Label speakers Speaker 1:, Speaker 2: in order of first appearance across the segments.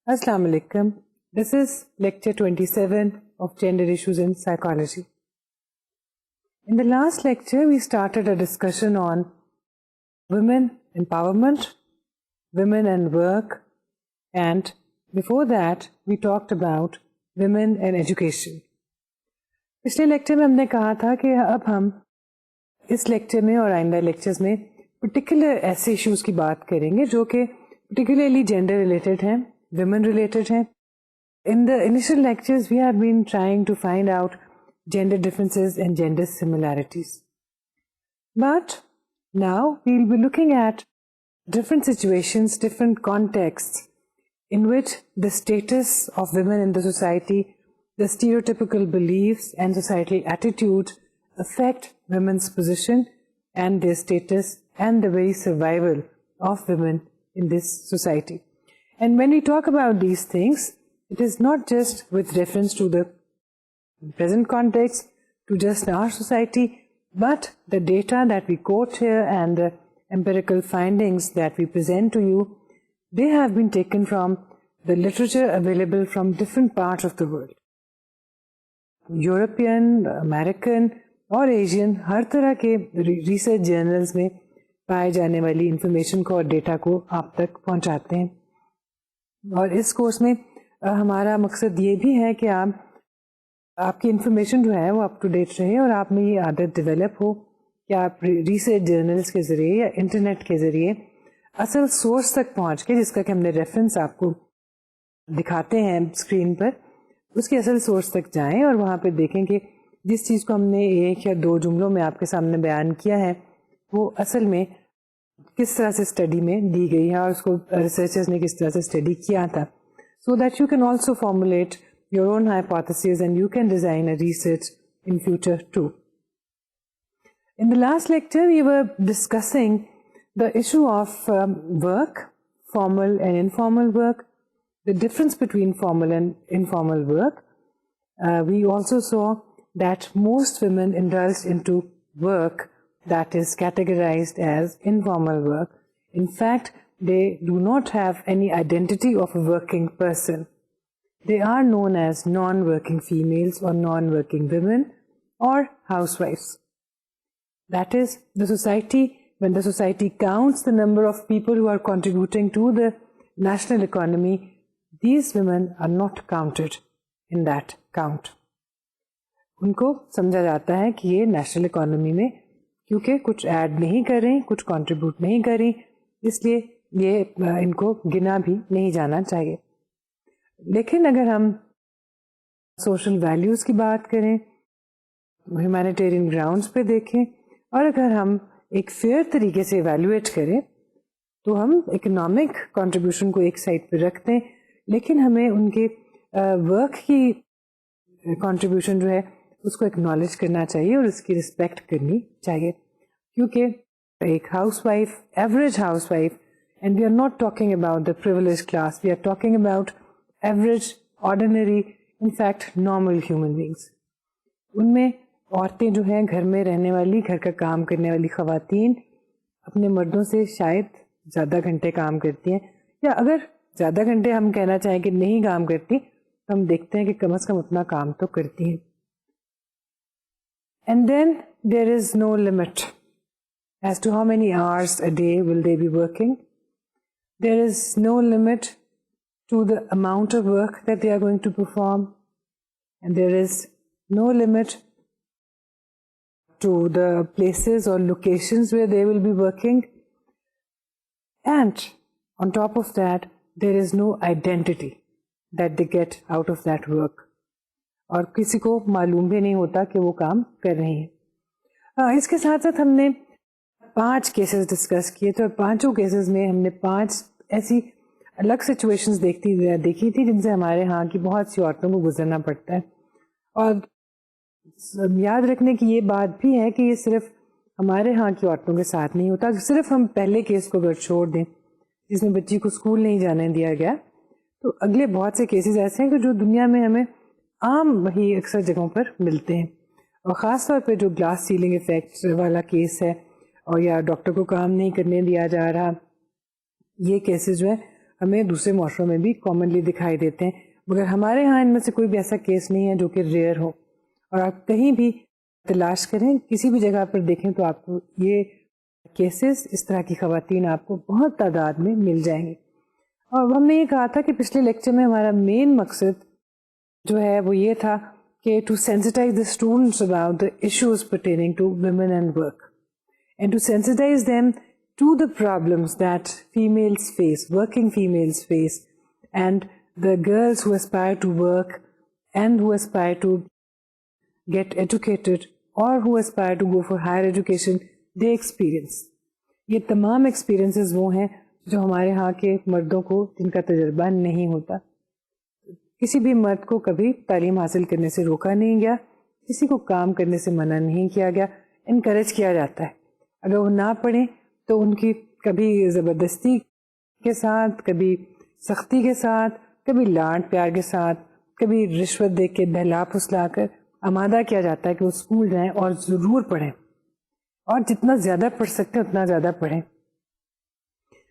Speaker 1: Assalamu alaikum. This is lecture 27 of Gender Issues in Psychology. In the last lecture, we started a discussion on women empowerment, women and work, and before that, we talked about women and education. پچھلے lecture میں ہم نے کہا تھا کہ اب ہم اس lecture میں اور آئندہ لیکچرز میں پرٹیکولر ایسے ایشوز کی بات کریں گے جو کہ پرٹیکولرلی جینڈر ریلیٹڈ ہیں, women related ہیں. In the initial lectures, we have been trying to find out gender differences and gender similarities. But now we'll be looking at different situations, different contexts in which the status of women in the society, the stereotypical beliefs and societal attitudes affect women's position and their status and the very survival of women in this society. And when we talk about these things, it is not just with reference to the present context, to just our society, but the data that we quote here and the empirical findings that we present to you, they have been taken from the literature available from different parts of the world. European, American اور Asian ہر طرح کے research journals میں پائے جانے والی information کو اور data کو آپ تک پہنچاتے ہیں. اور اس کورس میں ہمارا مقصد یہ بھی ہے کہ آپ کی انفارمیشن جو ہے وہ اپ ٹو ڈیٹ رہے اور آپ میں یہ عادت ڈیولپ ہو کہ آپ ریسرچ جرنلز کے ذریعے یا انٹرنیٹ کے ذریعے اصل سورس تک پہنچ کے, جس کا کہ ہم نے ریفرنس آپ کو دکھاتے ہیں اسکرین پر, اس کی اصل سورس تک جائیں اور وہاں پہ دیکھیں کہ جس چیز کو ہم نے ایک یا دو جملوں میں آپ کے سامنے بیان کیا ہے وہ اصل میں کس طرح سے اسٹڈی میں دی گئی ہے اور اس کو ریسرچرز نے کس طرح سے اسٹڈی کیا تھا, so that you can also formulate your own hypotheses and you can design a research in future too. In the last lecture, we were discussing the issue of work, formal and informal work, the difference between formal and informal work. We also saw that most women indulge into work that is categorized as informal work. In fact, they do not have any identity of a working person. They are known as non-working females or non-working women or housewives. That is, when the society counts the number of people who are contributing to the national economy, these women are not counted in that count. ان کو سمجھا جاتا ہے کہ یہ national economy میں کیونکہ کچھ add نہیں کر رہی, کچھ کنٹریبیوٹ نہیں کر رہی, اس لیے یہ ان کو گنا بھی نہیں جانا چاہیے. لیکن اگر ہم سوشل ویلیوز کی بات کریں, ہیومینیٹیرین گراؤنڈز پہ دیکھیں, اور اگر ہم ایک فیئر طریقے سے ایویلویٹ کریں تو ہم اکنامک کنٹریبیوشن کو ایک سائڈ پہ رکھتے ہیں, لیکن ہمیں ان کے ورک کی کنٹریبیوشن جو ہے اس کو اکنالج کرنا چاہیے اور اس کی رسپیکٹ کرنی چاہیے, کیونکہ ایک housewife, average housewife, and we are not talking about the privilege class, we are talking about average, ordinary, in fact normal human beings. ان میں عورتیں جو ہیں گھر میں رہنے والی, گھر کا کام کرنے والی خواتین اپنے مردوں سے شاید زیادہ گھنٹے کام کرتی ہیں, یا اگر زیادہ گھنٹے ہم کہنا چاہیں کہ نہیں کام کرتی, ہم دیکھتے ہیں کہ کم از کم اتنا کام تو کرتی ہیں. And then there is no limit as to how many hours a day will they be working. There is no limit to the amount of work that they are going to perform, and there is no limit to the places or locations where they will be working. And on top of that, there is no identity that they get out of that work. اور کسی کو معلوم بھی نہیں ہوتا کہ وہ کام کر رہی ہیں. اس کے ساتھ ساتھ ہم نے 5 کیسز ڈسکس کیے تھے, اور 5 کیسز میں ہم نے 5 ایسی الگ سچویشنز دیکھی تھی جن سے ہمارے ہاں کی بہت سی عورتوں کو گزرنا پڑتا ہے. اور یاد رکھنے کی یہ بات بھی ہے کہ یہ صرف ہمارے ہاں کی عورتوں کے ساتھ نہیں ہوتا. صرف ہم پہلے کیس کو اگر چھوڑ دیں جس میں بچی کو اسکول نہیں جانے دیا گیا, تو اگلے بہت سے کیسز ایسے ہیں کہ جو دنیا میں ہمیں عام وہی اکثر جگہوں پر ملتے ہیں. اور خاص طور پہ جو گلاس سیلنگ افیکٹ والا کیس ہے, اور یا ڈاکٹر کو کام نہیں کرنے دیا جا رہا, یہ کیسز جو ہے ہمیں دوسرے معاشروں میں بھی کامنلی دکھائی دیتے ہیں، مگر ہمارے ہاں ان میں سے کوئی بھی ایسا کیس نہیں ہے جو کہ ریئر ہو. اور آپ کہیں بھی تلاش کریں، کسی بھی جگہ پر دیکھیں تو آپ کو یہ کیسز، اس طرح کی خواتین آپ کو بہت تعداد میں مل جائیں گے. اور ہم نے یہ کہا تھا کہ پچھلے لیکچر میں ہمارا مین مقصد جو ہے وہ یہ تھا کہ to sensitize the students about the issues pertaining to women and work and to sensitize them to the problems that families face, working families face, and the girls who aspire to work and who aspire to get educated or who aspire to go for higher education, they experience. یہ تمام experiences وہ ہیں جو ہمارے ہاں کے مردوں کو جن کا تجربہ نہیں ہوتا. کسی بھی مرد کو کبھی تعلیم حاصل کرنے سے روکا نہیں گیا، کسی کو کام کرنے سے منع نہیں کیا گیا، انکریج کیا جاتا ہے. اگر وہ نہ پڑھیں تو ان کی کبھی زبردستی کے ساتھ، کبھی سختی کے ساتھ، کبھی لاڈ پیار کے ساتھ، کبھی رشوت دے کے بہلا پھسلا کر آمادہ کیا جاتا ہے کہ وہ اسکول جائیں اور ضرور پڑھیں، اور جتنا زیادہ پڑھ سکتے اتنا زیادہ پڑھیں.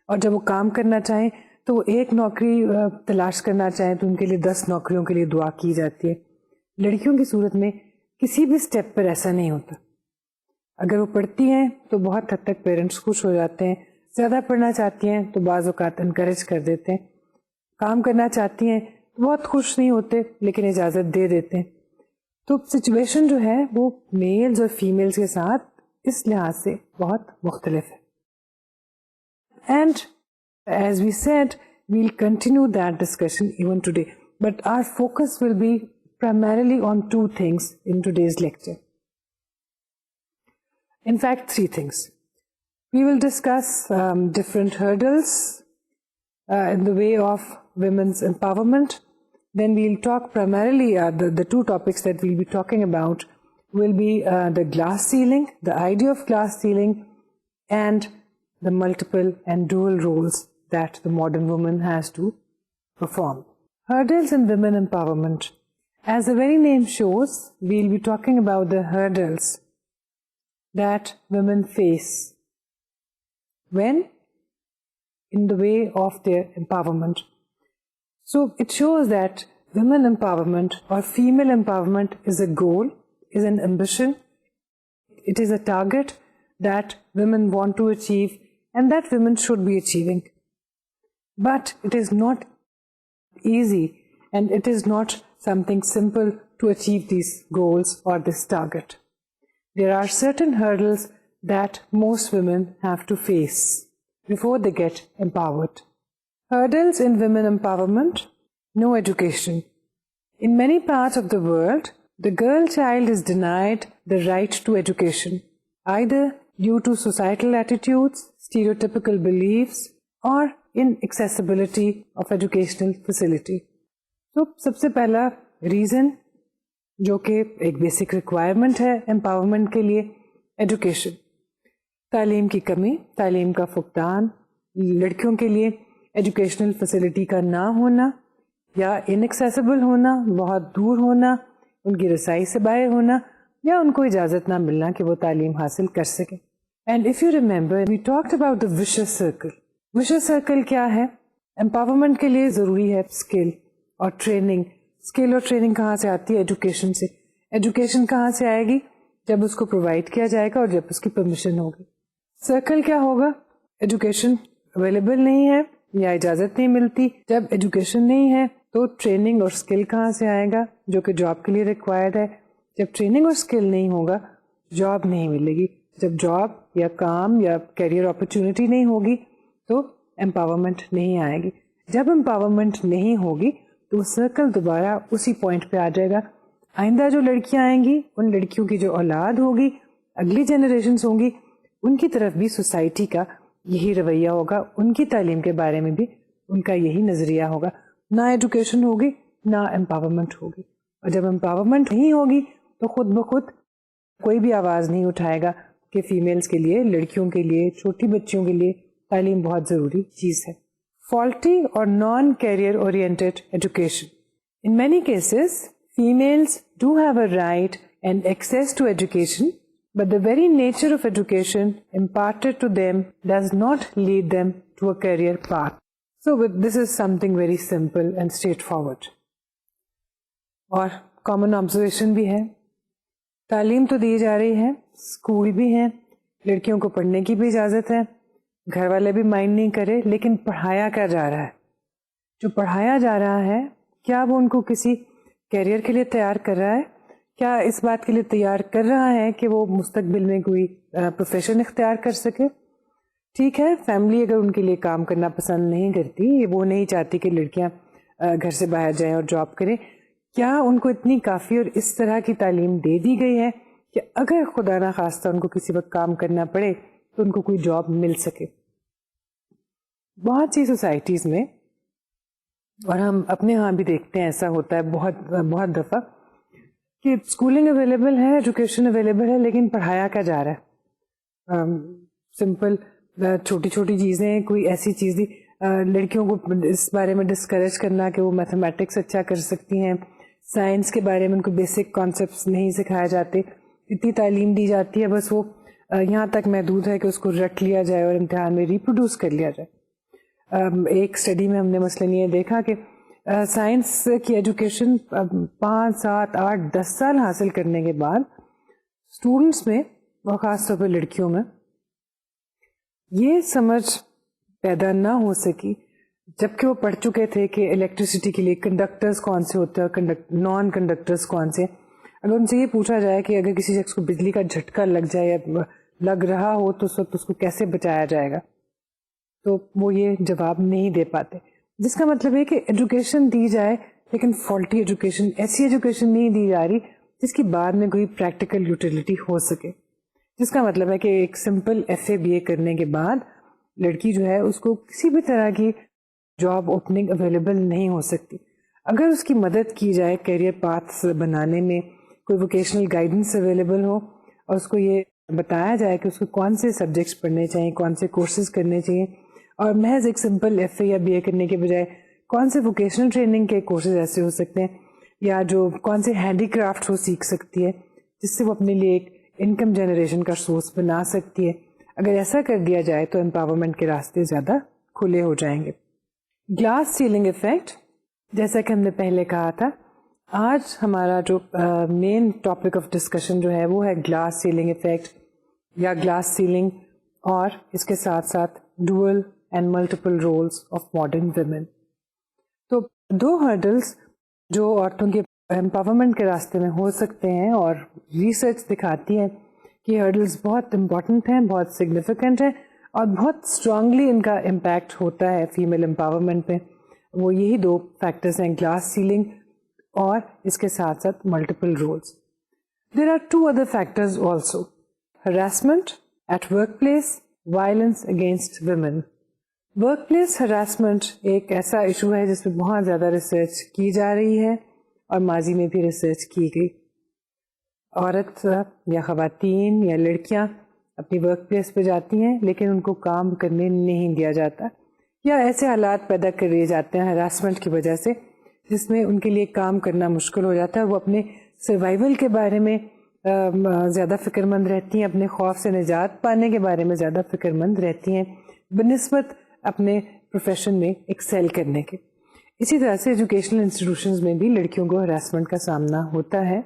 Speaker 1: اور جب وہ کام کرنا چاہیں تو وہ ایک نوکری تلاش کرنا چاہیں تو ان کے لیے 10 نوکریوں کے لیے دعا کی جاتی ہے. لڑکیوں کی صورت میں کسی بھی سٹیپ پر ایسا نہیں ہوتا. اگر وہ پڑھتی ہیں تو بہت حد تک پیرنٹس خوش ہو جاتے ہیں، زیادہ پڑھنا چاہتی ہیں تو بعض اوقات انکریج کر دیتے ہیں، کام کرنا چاہتی ہیں بہت خوش نہیں ہوتے لیکن اجازت دے دیتے ہیں. تو سچویشن جو ہے وہ میلز اور فیمیلز کے ساتھ اس لحاظ سے بہت مختلف ہے. And as we said we'll continue that discussion even today, but our focus will be primarily on 2 things in today's lecture. In fact, 3 things. We will discuss different hurdles in the way of women's empowerment. Then we'll talk primarily, the 2 topics that we'll be talking about will be the glass ceiling, the idea of glass ceiling, and the multiple and dual roles that the modern woman has to perform. Hurdles in women empowerment. As the very name shows, we'll be talking about the hurdles that women face when in the way of their empowerment. So it shows that women empowerment or female empowerment is a goal, is an ambition. It is a target that women want to achieve and that women should be achieving. But it is not easy and it is not something simple to achieve these goals or this target. There are certain hurdles that most women have to face before they get empowered. Hurdles in women empowerment: no education. In many parts of the world, the girl child is denied the right to education, either due to societal attitudes, stereotypical beliefs, or inaccessibility of educational facility. تو سب سے پہلا reason جو کہ ایک basic requirement ہے empowerment کے لیے، education. تعلیم کی کمی، تعلیم کا فقدان، لڑکیوں کے لیے ایجوکیشنل فیسلٹی کا نہ ہونا یا انیکسیسیبل ہونا، بہت دور ہونا، ان کی رسائی سے باہر ہونا، یا ان کو اجازت نہ ملنا کہ وہ تعلیم حاصل کر سکیں. And if you remember we talked about the vicious circle. Vicious circle کیا ہے؟ امپاورمنٹ کے لیے ضروری ہے اسکل اور ٹریننگ. اسکل اور ٹریننگ کہاں سے آتی ہے؟ ایجوکیشن سے. ایجوکیشن کہاں سے آئے گی؟ جب اس کو پرووائڈ کیا جائے گا اور جب اس کی پرمیشن ہوگی. سرکل کیا ہوگا؟ ایجوکیشن اویلیبل نہیں ہے یا اجازت نہیں ملتی. جب ایجوکیشن نہیں ہے تو ٹریننگ اور اسکل کہاں سے آئے گا جو کہ جاب کے لیے ریکوائرڈ ہے. جب ٹریننگ اور اسکل نہیں ہوگا جاب نہیں ملے گی. جب جاب یا کام یا کیریئر اپرچونٹی نہیں ہوگی تو امپاورمنٹ نہیں آئے گی. جب امپاورمنٹ نہیں ہوگی تو سرکل دوبارہ اسی پوائنٹ پہ آ جائے گا. آئندہ جو لڑکیاں آئیں گی، ان لڑکیوں کی جو اولاد ہوگی، اگلی جنریشنز ہوں گی، ان کی طرف بھی سوسائٹی کا یہی رویہ ہوگا. ان کی تعلیم کے بارے میں بھی ان کا یہی نظریہ ہوگا. نہ ایجوکیشن ہوگی نہ امپاورمنٹ ہوگی. اور جب امپاورمنٹ نہیں ہوگی تو خود بخود کوئی بھی آواز نہیں اٹھائے گا کہ فیمیلز کے لیے، لڑکیوں کے لیے، چھوٹی بچیوں کے لیے تعلیم بہت ضروری چیز ہے. Faulty or non-career oriented education. In many cases, females do have a right and access to education, but the very nature of education imparted to them does not lead them to a career path. So this is something very simple and straightforward. اور common observation بھی ہے, تعلیم تو دی جا رہی ہے, school بھی ہیں, لڑکیوں کو پڑھنے کی بھی اجازت ہے, گھر والے بھی مائنڈ نہیں کرے, لیکن پڑھایا کیا جا رہا ہے؟ جو پڑھایا جا رہا ہے کیا وہ ان کو کسی کیریئر کے لیے تیار کر رہا ہے؟ کیا اس بات کے لیے تیار کر رہا ہے کہ وہ مستقبل میں کوئی پروفیشن اختیار کر سکے؟ ٹھیک ہے, فیملی اگر ان کے لیے کام کرنا پسند نہیں کرتی, وہ نہیں چاہتی کہ لڑکیاں گھر سے باہر جائیں اور جاب کریں, کیا ان کو اتنی کافی اور اس طرح کی تعلیم دے دی گئی ہے کہ اگر خدا نخواستہ ان کو کسی وقت کام کرنا پڑے تو ان کو کوئی جاب مل سکے؟ بہت سی سوسائٹیز میں, اور ہم اپنے ہاں بھی دیکھتے ہیں, ایسا ہوتا ہے بہت دفعہ کہ اسکولنگ اویلیبل ہے, ایجوکیشن اویلیبل ہے, لیکن پڑھایا کیا جا رہا ہے؟ سمپل چھوٹی چھوٹی چیزیں, کوئی ایسی چیز لڑکیوں کو اس بارے میں ڈسکریج کرنا کہ وہ میتھمیٹکس اچھا کر سکتی ہیں, سائنس کے بارے میں ان کو بیسک کانسیپٹس نہیں سکھائے جاتے, اتنی تعلیم دی جاتی ہے بس وہ یہاں تک محدود ہے کہ اس کو رٹ لیا جائے اور امتحان میں ریپروڈیوس کر لیا جائے. ایک اسٹڈی میں ہم نے مثلاً یہ دیکھا کہ سائنس کی ایجوکیشن 5, 7, 8, 10 سال حاصل کرنے کے بعد اسٹوڈنٹس میں اور خاص طور پہ لڑکیوں میں یہ سمجھ پیدا نہ ہو سکی, جبکہ وہ پڑھ چکے تھے کہ الیکٹریسٹی کے لیے کنڈکٹرز کون سے ہوتے ہیں اور نان کنڈکٹرز کون سے. اگر ان سے یہ پوچھا جائے کہ اگر کسی شخص کو بجلی کا جھٹکا لگ جائے یا لگ رہا ہو تو اس وقت اس کو کیسے بچایا جائے گا, تو وہ یہ جواب نہیں دے پاتے. جس کا مطلب ہے کہ ایجوکیشن دی جائے لیکن فالٹی ایجوکیشن, ایسی ایجوکیشن نہیں دی جا رہی جس کی بعد میں کوئی پریکٹیکل یوٹیلیٹی ہو سکے. جس کا مطلب ہے کہ ایک سمپل FA BA کرنے کے بعد لڑکی جو ہے اس کو کسی بھی طرح کی جاب اوپننگ اویلیبل نہیں ہو سکتی. اگر اس کی مدد کی جائے کیریئر پاتھس بنانے میں, کوئی ووکیشنل گائیڈنس اویلیبل ہو اور اس کو یہ بتایا جائے کہ اس کو کون سے سبجیکٹس پڑھنے چاہیے, کون سے کورسز کرنے چاہیے, اور محض ایک سمپل FA یا BA کرنے کے بجائے کون سے ووکیشنل ٹریننگ کے کورسز ایسے ہو سکتے ہیں, یا جو کون سے ہینڈی کرافٹ وہ سیکھ سکتی ہے جس سے وہ اپنے لیے ایک انکم جنریشن کا سورس بنا سکتی ہے. اگر ایسا کر دیا جائے تو امپاورمنٹ کے راستے زیادہ کھلے ہو جائیں گے. گلاس سیلنگ افیکٹ, جیسا کہ ہم نے پہلے کہا تھا, آج ہمارا جو مین ٹاپک آف ڈسکشن جو ہے وہ ہے گلاس سیلنگ افیکٹ یا گلاس سیلنگ, اور اس کے ساتھ ساتھ dual and multiple roles of modern women. تو 2 ہرڈلس جو عورتوں کے امپاورمنٹ کے راستے میں ہو سکتے ہیں, اور ریسرچ دکھاتی ہے کہ ہرڈلس بہت امپورٹنٹ ہیں, بہت سگنیفیکنٹ ہیں, اور بہت اسٹرانگلی ان کا امپیکٹ ہوتا ہے فیمیل امپاورمنٹ پہ. وہ یہی 2 فیکٹرز ہیں, گلاس سیلنگ اور اس کے ساتھ ساتھ multiple roles. There are 2 other factors also: harassment at workplace, violence against women. Work place harassment ایک ایسا ایشو ہے جس پہ بہت زیادہ ریسرچ کی جا رہی ہے, اور ماضی میں بھی ریسرچ کی گئی. عورت یا خواتین یا لڑکیاں اپنی ورک پلیس پہ جاتی ہیں لیکن ان کو کام کرنے نہیں دیا جاتا, یا ایسے حالات پیدا کر دیے جاتے ہیں ہراسمنٹ کی وجہ سے جس میں ان کے لیے کام کرنا مشکل ہو جاتا ہے. وہ اپنے سروائیول کے بارے میں زیادہ فکر مند رہتی ہیں, اپنے خوف سے نجات پانے کے بارے میں زیادہ فکر مند رہتی ہیں بنسبت اپنے پروفیشن میں ایکسیل کرنے کے. اسی طرح سے ایجوکیشنل انسٹیٹیوشنز میں بھی لڑکیوں کو ہراسمنٹ کا سامنا ہوتا ہے.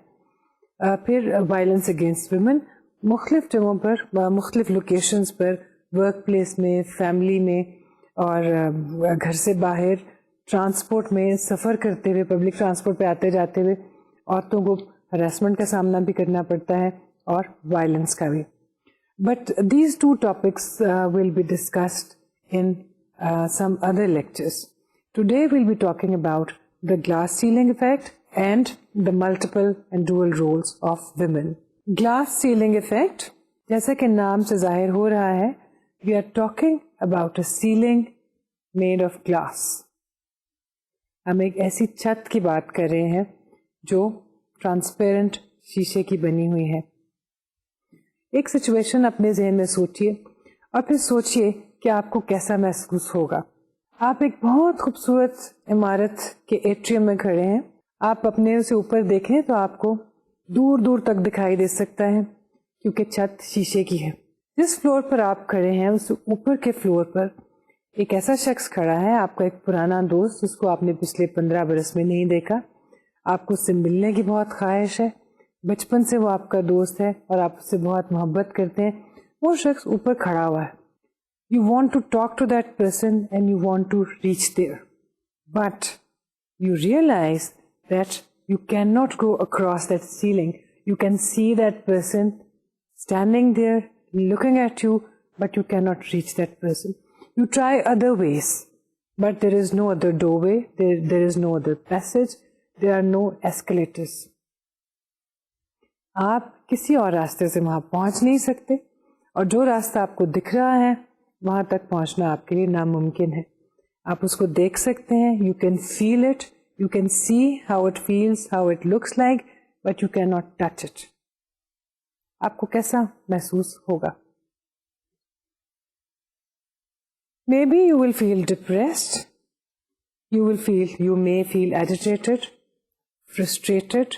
Speaker 1: پھر وائلنس اگینسٹ ویمن مختلف جگہوں پر, مختلف لوکیشنز پر, ورک پلیس میں, فیملی میں, اور گھر سے باہر ٹرانسپورٹ میں سفر کرتے ہوئے, پبلک ٹرانسپورٹ پہ آتے جاتے ہوئے عورتوں کو ہراسمنٹ کا سامنا بھی کرنا پڑتا ہے اور وائلنس کا بھی. But these 2 topics will be discussed in some other lectures. Today we'll be talking about the glass ceiling effect and the multiple and dual roles of women. Glass ceiling effect, جیسا کہ نام سے ظاہر ہو رہا ہے, we are talking about a ceiling made of glass. ہم ایک ایسی چھت کی بات کر رہے ہیں جو ٹرانسپیرنٹ شیشے کی بنی ہوئی ہے. ایک سچویشن اپنے ذہن میں سوچئے اور پھر سوچئے کہ آپ کو کیسا محسوس ہوگا. آپ ایک بہت خوبصورت عمارت کے ایٹریم میں کھڑے ہیں, آپ اپنے سے اوپر دیکھیں تو آپ کو دور دور تک دکھائی دے سکتا ہے کیونکہ چھت شیشے کی ہے. جس فلور پر آپ کھڑے ہیں اس اوپر کے فلور پر ایک ایسا شخص کھڑا ہے, آپ کا ایک پرانا دوست جس کو آپ نے پچھلے 15 برس میں نہیں دیکھا, آپ کو اس سے ملنے کی بہت خواہش ہے, بچپن سے وہ آپ کا دوست ہے اور آپ اس سے بہت محبت کرتے ہیں. وہ شخص اوپر کھڑا ہوا ہے. You want to talk to that person and you want to reach there. But you realize that you cannot go across that ceiling. You can see that person standing there looking at you, but you cannot reach that person. You try other ways, but there is no other doorway, there is no other passage, there are no escalators. آپ کسی اور راستے سے وہاں پہنچ نہیں سکتے, اور جو راستہ آپ کو دکھ رہا ہے وہاں تک پہنچنا آپ کے لیے ناممکن ہے. آپ اس کو دیکھ سکتے ہیں, you can feel it, you can see how it feels, how it looks like, but you can not touch it. آپ کو کیسا محسوس ہوگا؟ Maybe you will feel depressed, you may feel agitated, frustrated,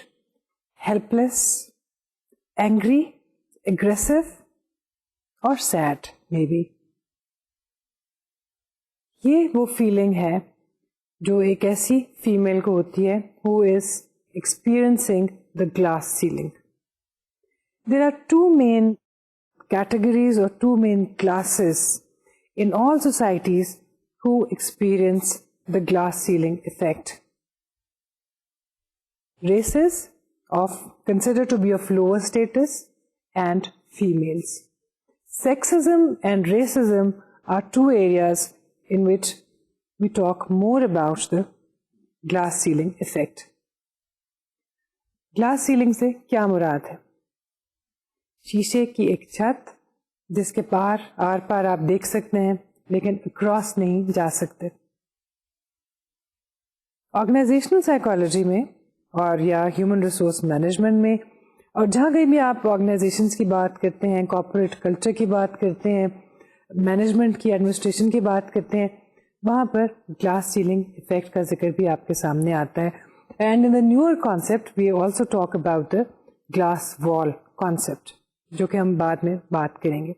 Speaker 1: helpless, angry, aggressive, or sad maybe. یہ وہ feeling ہے جو ایک ایسی فیمیل کو ہوتی ہے who is experiencing the glass ceiling. There are two main categories or two main classes in all societies who experience the glass ceiling effect. Races considered to be of lower status and females. Sexism and racism are two areas in which we talk more about the glass ceiling effect. Glass ceiling سے کیا مراد ہے؟ شیشے کی ایک چھت جس کے are پار آپ دیکھ سکتے ہیں لیکن اکراس نہیں جا سکتے. آرگنائزیشنل سائیکالوجی میں اور یا ہیومن ریسورس مینجمنٹ میں اور جہاں کہیں بھی آپ آرگنائزیشنز کی بات کرتے ہیں, کارپوریٹ کلچر کی بات کرتے ہیں, مینجمنٹ کی, ایڈمنسٹریشن کی بات کرتے ہیں, وہاں پر گلاس سیلنگ افیکٹ کا ذکر بھی آپ کے سامنے آتا ہے. And in the newer concept we also talk about the glass wall concept, جو کہ ہم بعد میں بات کریں گے.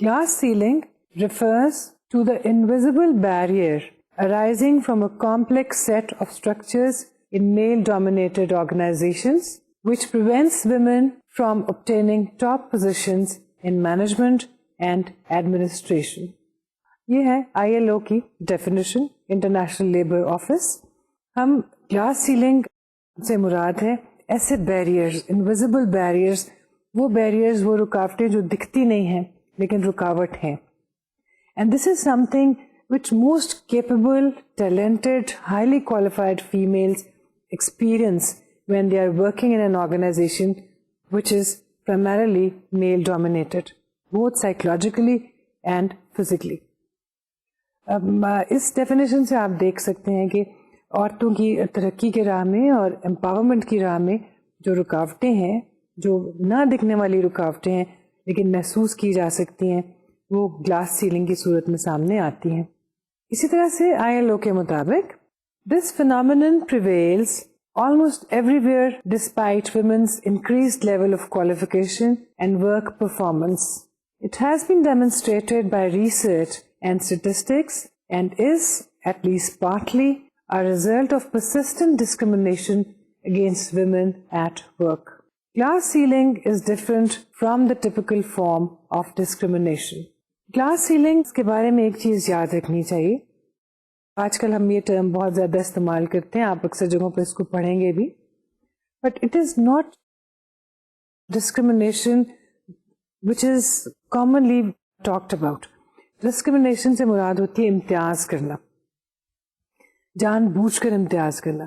Speaker 1: Glass ceiling refers to the invisible barrier arising from a complex set of structures in male-dominated organizations which prevents women from obtaining top positions in management and administration. یہ ہے ILO کی ڈیفینیشن, انٹرنیشنل لیبر آفس. ہم glass ceiling سے مراد ہے ایسے barriers, invisible barriers, وہ barriers, وہ رکاوٹیں جو دکھتی نہیں ہیں لیکن رکاوٹ ہیں. And this is something which most capable, talented, highly qualified females experience when they are working in an organization which is primarily male dominated, both psychologically and physically. اس ڈیفینیشن سے آپ دیکھ سکتے ہیں کہ عورتوں کی ترقی کے راہ میں اور امپاورمنٹ کی راہ میں جو رکاوٹیں ہیں, جو نہ دکھنے والی رکاوٹیں ہیں لیکن محسوس کی جا سکتی ہیں, وہ گلاس سیلنگ کی صورت میں سامنے آتی ہیں. اسی طرح سے ILO کے مطابق this phenomenon prevails almost everywhere despite women's increased level of qualification and work performance. It has been demonstrated by research and statistics and is, at least partly, a result of persistent discrimination against women at work. Glass ceiling is different from the typical form of discrimination. Glass ceiling کے بارے میں ایک چیز یاد رکھنی چاہیے. آج کل ہم یہ ٹرم بہت زیادہ استعمال کرتے ہیں, آپ اکثر جگہوں پہ اس کو پڑھیں گے بھی, but it is not discrimination which is commonly talked about. Discrimination سے مراد ہوتی ہے امتیاز کرنا, جان بوجھ کر امتیاز کرنا.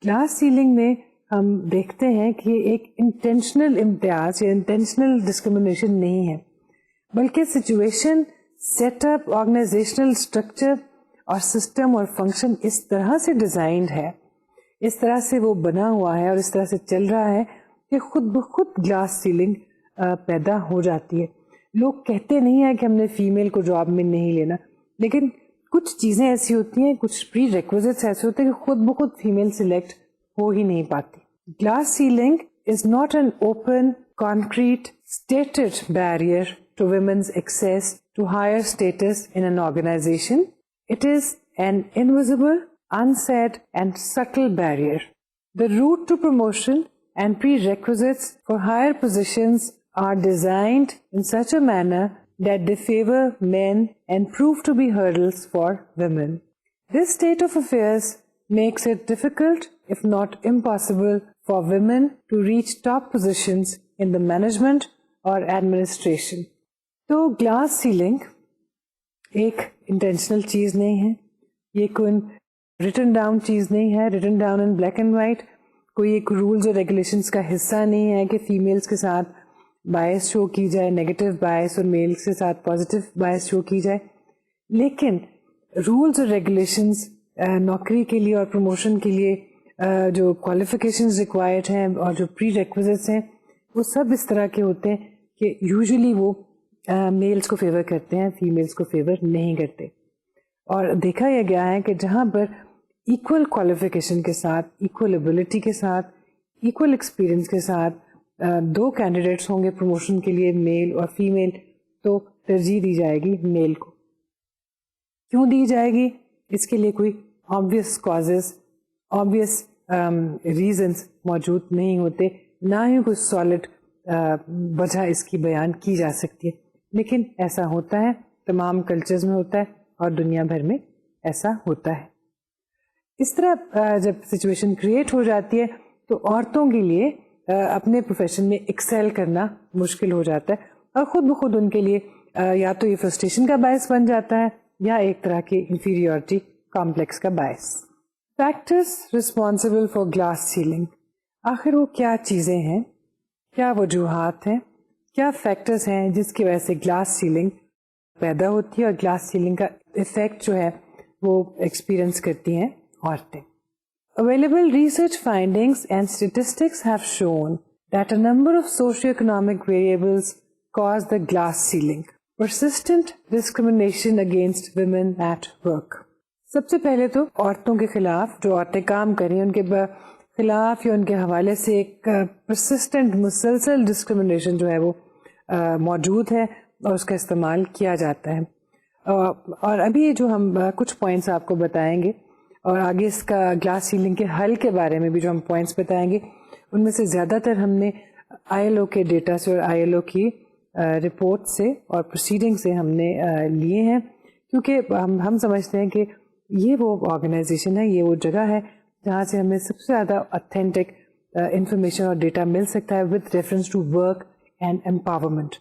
Speaker 1: گلاس سیلنگ میں ہم دیکھتے ہیں کہ یہ ایک انٹینشنل امتیاز یا انٹینشنل ڈسکریمنیشن نہیں ہے, بلکہ situation, set up, organizational structure اور سسٹم اور فنکشن اس طرح سے ڈیزائنڈ ہے, اس طرح سے وہ بنا ہوا ہے اور اس طرح سے چل رہا ہے کہ خود بخود گلاس سیلنگ پیدا ہو جاتی ہے. لوگ کہتے نہیں ہیں کہ ہم نے فیمیل کو جاب میں نہیں لینا, لیکن کچھ چیزیں ایسی ہوتی ہیں, کچھ پری ریکویزٹس ایسے ہوتے ہیں کہ خود بخود فیمیل سلیکٹ ہو ہی نہیں پاتی. Glass ceiling is not an open, concrete, stated barrier to women's access to higher status in an organization. It is an invisible, unsaid, and subtle barrier. The route to promotion and prerequisites for higher positions are designed in such a manner that they favor men and prove to be hurdles for women. This state of affairs makes it difficult, if not impossible, for women to reach top positions in the management or administration. تو glass ceiling ایک intentional چیز نہیں ہے, یہ کوئی written down چیز نہیں ہے, written down in black and white, کوئی ایک رولز اور ریگولیشنس کا حصہ نہیں ہے کہ فیمیلز کے ساتھ بائس شو کی جائے, نیگیٹو بائس, اور میلز کے ساتھ پازیٹیو بائس شو کی جائے. لیکن رولز اور ریگولیشنز نوکری کے لیے اور پروموشن کے لیے جو کوالیفیکیشنز ریکوائرڈ ہیں اور جو پری ریکویزٹس ہیں وہ سب اس طرح کے ہوتے ہیں کہ یوزلی وہ میلز کو فیور کرتے ہیں, فیمیلز کو فیور نہیں کرتے. اور دیکھا یہ گیا ہے کہ جہاں پر ایکول کوالیفیکیشن کے ساتھ, ایکول ایبلٹی کے ساتھ, ایکول ایکسپیرئنس کے ساتھ دو کینڈیڈیٹس ہوں گے پروموشن کے لیے, میل اور فیمیل, تو ترجیح دی جائے گی میل کو. کیوں دی جائے گی؟ اس کے لیے کوئی آبویس کازز, آبویس ریزنس موجود نہیں ہوتے, نہ ہی کوئی سالڈ وجہ اس کی بیان کی جا سکتی ہے. لیکن ایسا ہوتا ہے, تمام کلچرز میں ہوتا ہے اور دنیا بھر میں ایسا ہوتا ہے. اس طرح جب سچویشن کریٹ ہو جاتی ہے تو عورتوں کے لیے اپنے پروفیشن میں ایکسیل کرنا مشکل ہو جاتا ہے, اور خود بخود ان کے لیے یا تو یہ فرسٹریشن کا باعث بن جاتا ہے یا ایک طرح کی انفیریورٹی کمپلیکس کا باعث. Factors responsible for glass ceiling, آخر وہ کیا چیزیں ہیں, کیا وجوہات ہیں, کیا فیکٹرز ہیں جس کی وجہ سے گلاس سیلنگ پیدا ہوتی ہے اور گلاس سیلنگ کا افیکٹ جو ہے وہ ایکسپیرئنس کرتی ہیں عورتیں. Available research findings and statistics have shown that a number of socioeconomic variables cause the glass ceiling. Persistent discrimination against women at work. سب سے پہلے تو عورتوں کے خلاف, جو عورتیں کام کر رہی ہیں ان کے خلاف یا ان کے حوالے سے ایک persistent مسلسل ڈسکریمنیشن جو ہے وہ موجود ہے اور اس کا استعمال کیا جاتا ہے. اور ابھی جو ہم کچھ پوائنٹس آپ کو بتائیں گے اور آگے اس کا گلاس سیلنگ کے حل کے بارے میں بھی جو ہم پوائنٹس بتائیں گے, ان میں سے زیادہ تر ہم نے ILO کے ڈیٹا سے اور ILO کی رپورٹ سے اور پروسیڈنگ سے ہم نے لیے ہیں, کیونکہ ہم سمجھتے ہیں کہ یہ وہ آرگنائزیشن ہے, یہ وہ جگہ ہے جہاں سے ہمیں سب سے زیادہ اوتھینٹک انفارمیشن اور ڈیٹا مل سکتا ہے with reference to work and empowerment,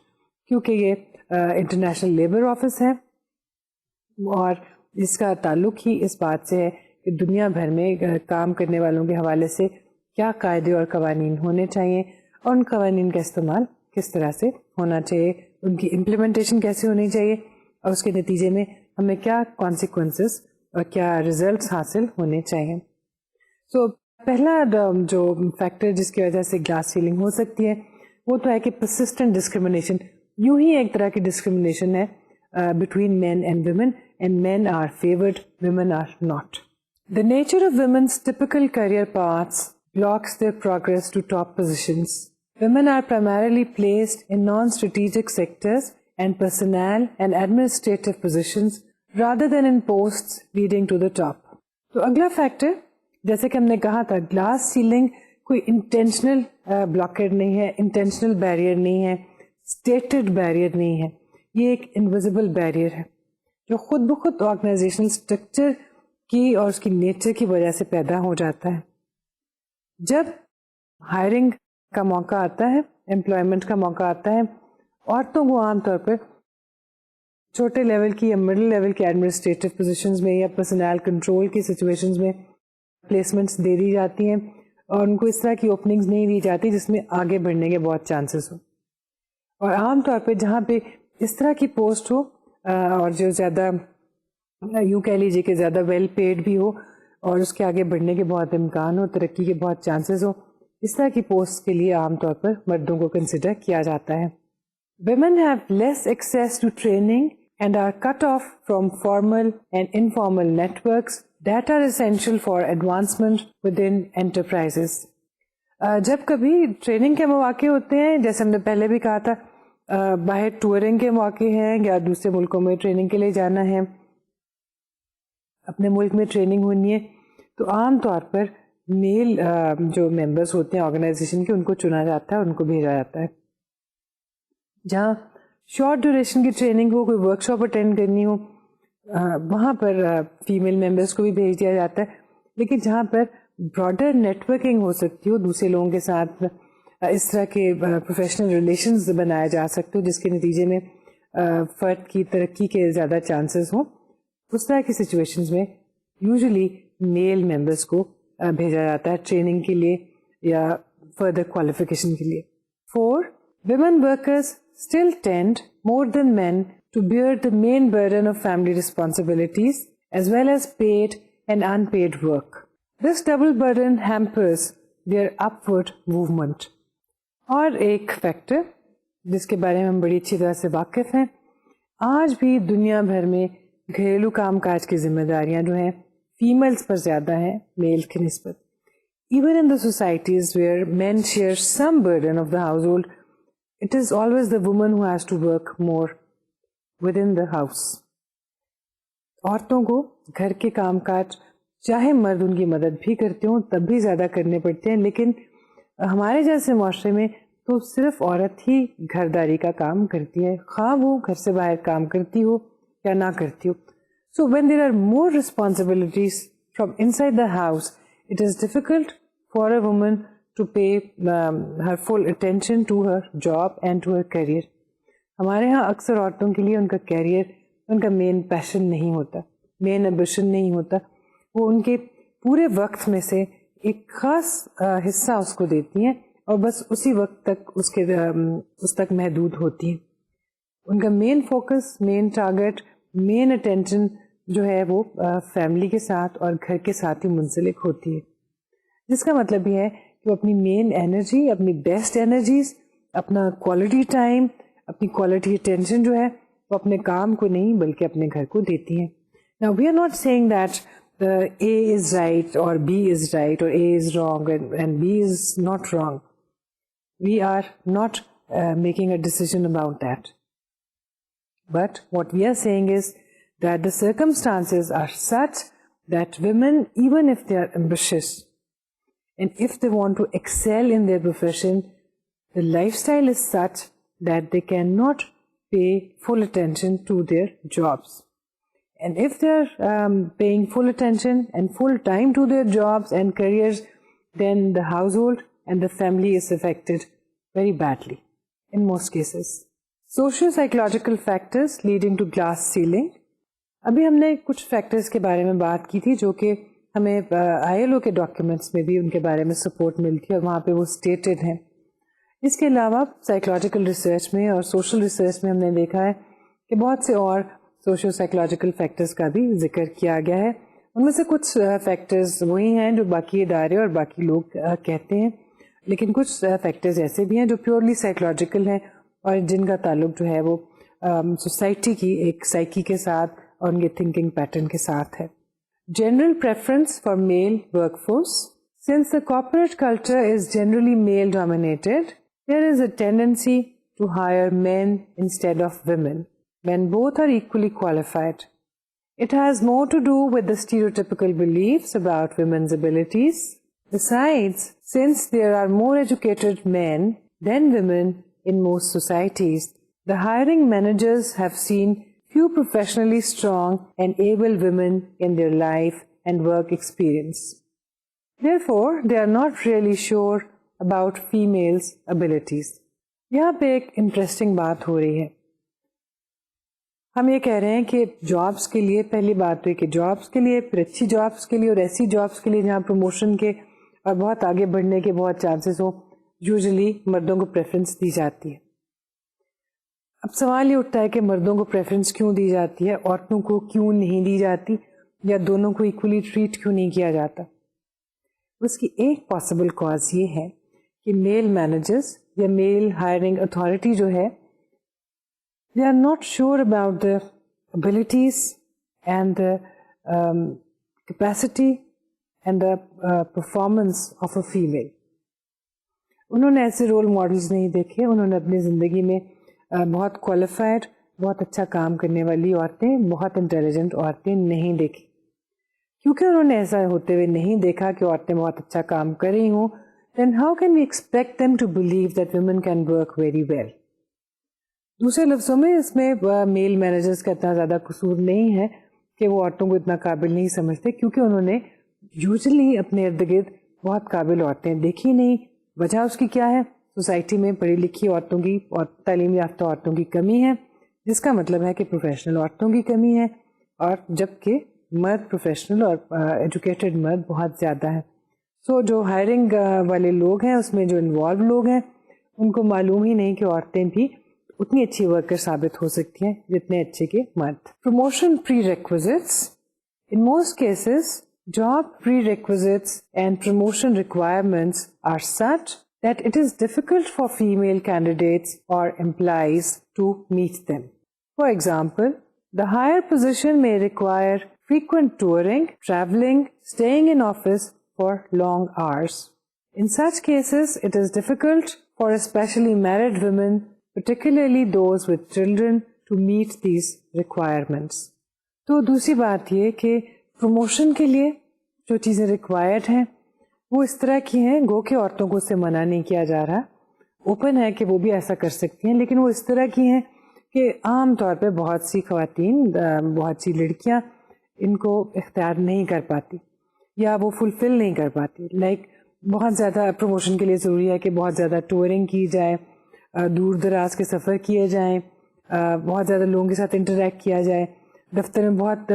Speaker 1: کیونکہ یہ انٹرنیشنل لیبر آفس ہے اور اس کا تعلق ہی اس بات سے ہے کہ دنیا بھر میں کام کرنے والوں کے حوالے سے کیا قاعدے اور قوانین ہونے چاہیے اور ان قوانین کا استعمال کس طرح سے ہونا چاہیے, ان کی امپلیمنٹیشن کیسے ہونی چاہیے اور اس کے نتیجے میں ہمیں کیا کانسیکوینسز اور کیا ریزلٹس حاصل ہونے چاہیے. سو پہلا جو فیکٹر جس کی وجہ سے گلاس سیلنگ ہو سکتی ہے وہ تو ہے کہ پرسسٹنٹ ڈسکریمنیشن, یوں ہی ایک طرح کی ڈسکریمنیشن ہے between men and women, and men are favored, women are not. The nature of women's typical career paths blocks their progress to top positions. Women are primarily placed in non-strategic sectors and personnel and administrative positions rather than in posts leading to the top. تو اگلا factor, جیسے کہ ہم نے کہا تھا, glass ceiling کوئی intentional blocker نہیں ہے, انٹینشنل بیریئر نہیں ہے, اسٹیٹڈ بیریئر نہیں ہے, یہ ایک انویزیبل بیریئر ہے جو خود بخود آرگنائزیشنل اسٹرکچر کی اور اس کی نیچر کی وجہ سے پیدا ہو جاتا ہے. جب ہائرنگ کا موقع آتا ہے, امپلائمنٹ کا موقع آتا ہے, عورتوں کو عام طور پر چھوٹے لیول کی یا مڈل لیول کی ایڈمنسٹریٹو پوزیشنز میں یا پرسنل کنٹرول کی سچویشنز میں پلیسمنٹس دے دی جاتی ہیں اور ان کو اس طرح کی اوپننگز نہیں دی جاتی جس میں آگے بڑھنے کے بہت چانسز ہوں. اور عام طور پہ جہاں پہ اس طرح کی پوسٹ ہو اور جو زیادہ یوں کہہ لیجیے کہ زیادہ ویل پیڈ بھی ہو اور اس کے آگے بڑھنے کے بہت امکان ہو, ترقی کے بہت چانسز ہو, اس طرح کی پوسٹ کے لیے عام طور پر مردوں کو کنسیڈر کیا جاتا ہے. Women have less access to training and are cut off from formal and informal networks that are essential for advancement within enterprises. جب کبھی ٹریننگ کے مواقع ہوتے ہیں, جیسے ہم نے پہلے بھی کہا تھا باہر ٹورنگ کے موقع ہیں یا دوسرے ملکوں میں ٹریننگ کے لیے جانا ہے, اپنے ملک میں ٹریننگ ہونی ہے, تو عام طور پر میل جو ممبرس ہوتے ہیں آرگنائزیشن کے ان کو چنا جاتا ہے, ان کو بھیجا جاتا ہے. جہاں شارٹ ڈیوریشن کی ٹریننگ ہو, کوئی ورک شاپ اٹینڈ کرنی ہو, وہاں پر فیمیل ممبرس کو بھی بھیج دیا جاتا ہے. لیکن جہاں پر براڈر نیٹورکنگ ہو سکتی ہو دوسرے لوگوں کے ساتھ, اس طرح کے پروفیشنل ریلیشنز بنائے جا سکتے ہو جس کے نتیجے میں فرد کی ترقی کے زیادہ چانسز ہوں, اس طرح کی سچویشنز میں یوزلی میل ممبرس کو بھیجا جاتا ہے ٹریننگ کے لیے یا فردر کوالیفیکیشن کے لیے. 4. Women workers still tend more than men to bear the main burden of family responsibilities as well as paid and unpaid work. This double burden hampers their upward movement. اور ایک factor جس کے بارے میں ہم بڑی اچھی طرح سے واقف ہیں, آج بھی دنیا بھر میں گھریلو کام کاج کی ذمہ داریاں جو ہیں فیمیلز پر زیادہ ہیں میل کی نسبت. Even in the societies where men share some burden of the household, it is always the woman who has to work more within the house. عورتوں کو گھر کے کام کاج چاہے مرد ان کی مدد بھی کرتے ہوں تب بھی زیادہ کرنے پڑتے ہیں, لیکن ہمارے جیسے معاشرے میں تو صرف عورت ہی گھرداری کا کام کرتی ہے, خواہ وہ گھر سے باہر کام کرتی ہو یا نہ کرتی ہو. So when there are more responsibilities from inside the house, it is difficult for a woman to pay her full attention to her job and to her career. ہمارے ہاں اکثر عورتوں کے لیے ان کا کیریئر ان کا مین پیشن نہیں ہوتا, مین ایمبیشن نہیں ہوتا. وہ ان کے پورے وقت میں سے ایک خاص حصہ اس کو دیتی ہیں اور بس اسی وقت تک اس تک محدود ہوتی ہیں. ان کا مین فوکس, مین ٹارگیٹ, مین اٹینشن جو ہے وہ فیملی کے ساتھ اور گھر کے ساتھ ہی منسلک ہوتی ہے, جس کا مطلب یہ ہے کہ وہ اپنی مین انرجی, اپنی بیسٹ انرجیز, اپنا کوالٹی ٹائم, اپنی کوالٹی اٹینشن جو ہے وہ اپنے کام کو نہیں بلکہ اپنے گھر کو دیتی ہیں. Now we are not saying that A is right or B is right or A is wrong and B is not wrong. We are not making a decision about that. But what we are saying is that the circumstances are such that women, even if they are ambitious and if they want to excel in their profession, the lifestyle is such that they cannot pay full attention to their jobs. And if they're paying full attention and full time to their jobs and careers, then the household and the family is affected very badly in most cases. Social psychological factors leading to glass ceiling. ابھی ہم نے کچھ factors کے بارے میں بات کی تھی جو کہ ہمیں ILO کے ڈاکیومنٹس میں بھی ان کے بارے میں سپورٹ ملتی ہے اور وہاں پہ وہ اسٹیٹڈ ہیں. اس کے علاوہ سائیکولوجیکل ریسرچ میں اور سوشل ریسرچ میں ہم نے دیکھا ہے کہ بہت سے اور سوشل سائیکولوجیکل فیکٹرز کا بھی ذکر کیا گیا ہے. ان میں سے کچھ فیکٹرز وہی ہیں جو باقی ادارے اور باقی لوگ کہتے ہیں, لیکن کچھ فیکٹرز ایسے بھی ہیں جو پیورلی سائیکولوجیکل ہیں اور جن کا تعلق جو ہے وہ سوسائٹی کی ایک سائیکی کے ساتھ اور ان کے تھنکنگ پیٹرن کے ساتھ ہے. General preference for male work force. Since the corporate culture is generally male dominated, there is a tendency to hire men instead of women when both are equally qualified. It has more to do with the stereotypical beliefs about women's abilities. Besides, since there are more educated men than women in most societies, the hiring managers have seen few professionally strong and able women in their life and work experience. Therefore, they are not really sure about females' abilities. یہاں پہ ایک interesting بات ہو رہی ہے. ہم یہ کہہ رہے ہیں کہ جابس کے لیے پہلی بات تو ہے کہ جابس کے لیے, پھر اچھی جابس کے لیے اور ایسی جابس کے لیے جہاں پروموشن کے اور بہت آگے بڑھنے کے بہت چانسز ہوں, یوزلی مردوں کو پریفرنس دی جاتی ہے. اب سوال یہ اٹھتا ہے کہ مردوں کو پریفرنس کیوں دی جاتی ہے, عورتوں کو کیوں نہیں دی جاتی, یا دونوں کو ایکولی ٹریٹ کیوں نہیں کیا جاتا. اس کی ایک پاسبل کاز یہ ہے کہ میل مینیجرز یا میل ہائرنگ اتھارٹی جو ہے they are not sure about the abilities and the capacity and the performance of a female. انہوں نے ایسے رول ماڈلز نہیں دیکھے, انہوں نے اپنی زندگی میں بہت کوالیفائڈ, بہت اچھا کام کرنے والی عورتیں, بہت انٹیلیجنٹ عورتیں نہیں دیکھی. کیونکہ انہوں نے ایسا ہوتے ہوئے نہیں دیکھا کہ عورتیں بہت اچھا کام کر رہی ہوں, then how can we expect them to believe that women can work very well? دوسرے لفظوں میں اس میں میل مینیجرز کا اتنا زیادہ قصور نہیں ہے کہ وہ عورتوں کو اتنا قابل نہیں سمجھتے, کیونکہ انہوں نے یوزلی اپنے ارد گرد بہت قابل عورتیں دیکھی نہیں. وجہ اس کی کیا ہے؟ سوسائٹی میں پڑھی لکھی عورتوں کی اور تعلیم یافتہ عورتوں کی کمی ہے, جس کا مطلب ہے کہ پروفیشنل عورتوں کی کمی ہے, اور جبکہ مرد پروفیشنل اور ایجوکیٹڈ مرد بہت زیادہ ہیں. سو جو ہائرنگ والے لوگ ہیں, اس میں جو انوالو لوگ ہیں, ان کو معلوم ہی نہیں کہ عورتیں بھی اتنی اچھی ورکر ثابت ہو سکتی ہیں جتنے اچھے کے مرد. Promotion prerequisites. In most cases job prerequisites and promotion requirements are such that it is difficult for female candidates or employees to meet them. For example, the higher position may require frequent touring, traveling, staying in office for long hours. In such cases, it is difficult for especially married women, particularly those with children, to meet these requirements. تو دوسری بات یہ کہ promotion کے لیے جو چیزیں required ہیں وہ اس طرح کی ہیں, گو کہ عورتوں کو اس سے منع نہیں کیا جا رہا, اوپن ہے کہ وہ بھی ایسا کر سکتی ہیں, لیکن وہ اس طرح کی ہیں کہ عام طور پہ بہت سی خواتین, بہت سی لڑکیاں ان کو اختیار نہیں کر پاتی یا وہ فلفل نہیں کر پاتی. لائک بہت زیادہ پروموشن کے لیے ضروری ہے کہ بہت زیادہ ٹورنگ کی جائے, دور دراز کے سفر کیے جائیں, بہت زیادہ لوگوں کے ساتھ انٹریکٹ کیا جائے, دفتر میں بہت